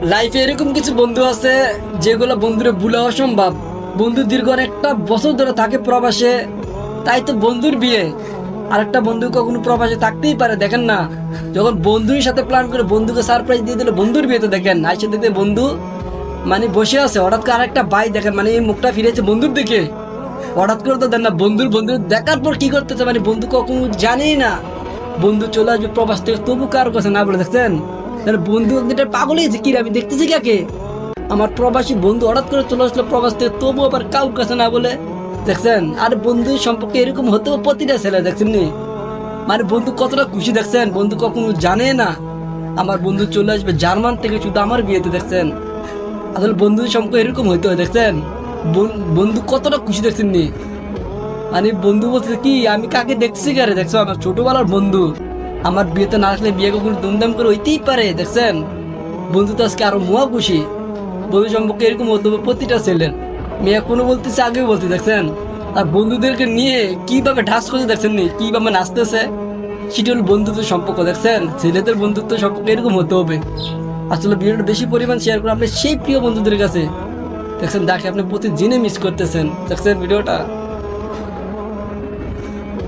লাইফে এরকম কিছু বন্ধু আছে যেগুলো বন্ধুরে ভুলা অসম্ভব। বন্ধু দীর্ঘ একটা বছর ধরে থাকে প্রবাসে, তাই তো বন্ধুর বিয়ে। আর একটা বন্ধু কখনো প্রবাসে থাকতেই পারে, দেখেন না, যখন বন্ধুর সাথে প্ল্যান করে বন্ধুকে সারপ্রাইজ দিয়ে দিল বন্ধুর বিয়েতে, দেখেন আইসে দেখতে বন্ধু মানে বসে আছে, হঠাৎ করে আরেকটা ভাই দেখেন মানে এই মুখটা ফিরেছে বন্ধুর দিকে, হঠাৎ করে তো দেন না বন্ধুর বন্ধু দেখার পর কি করতেছে, মানে বন্ধু কখনো জানেই না বন্ধু চলে আসবে প্রবাস থেকে, তবু কারো কাছে না বলে, দেখছেন তাহলে বন্ধু যেটা পাগল হয়েছে কি রে, আমি দেখতেছি কাকে, আমার প্রবাসী বন্ধু হঠাৎ করে চলে আসলো প্রবাস থেকে, তবু আবার কাউর কাছে না বলে, দেখছেন। আর বন্ধু সম্পর্কে এরকম হতেও প্রতিটা ছেলে, দেখছেন নি, মানে বন্ধু কতটা খুশি, দেখছেন বন্ধু কখনো জানে না আমার বন্ধু চলে আসবে জার্মান থেকে শুধু আমার বিয়েতে, দেখছেন। আসলে বন্ধু সম্পর্ক এরকম হইতে হয়, দেখছেন বন্ধু কতটা খুশি, দেখছেন নি, মানে বন্ধু বলছে কি আমি কাকে দেখছি কারে, দেখছো আমার ছোটবেলার বন্ধু, আমার বিয়েতে না আসলে বিয়ে কখনো ধুমধাম করে হইতেই পারে, দেখছেন। বন্ধু তো আজকে আরো মহা খুশি। বন্ধু সম্পর্কে এরকম হতে হবে প্রতিটা ছেলের, মেয়ে এখনো বলতেছে আগেও বলতে, দেখছেন। আর বন্ধুদেরকে নিয়ে কিভাবে ঢাস করতে, দেখছেন নি কিভাবে নাচতেছে, সেটা হলো বন্ধুত্ব সম্পর্ক, দেখছেন। ছেলেদের বন্ধুত্ব সম্পর্ক এরকম হতে হবে। আসলে ভিডিওটা বেশি পরিমাণ শেয়ার করে আপনি সেই প্রিয় বন্ধুদের কাছে, দেখছেন, দেখে আপনি প্রতিদিনে মিস করতেছেন, দেখছেন ভিডিওটা।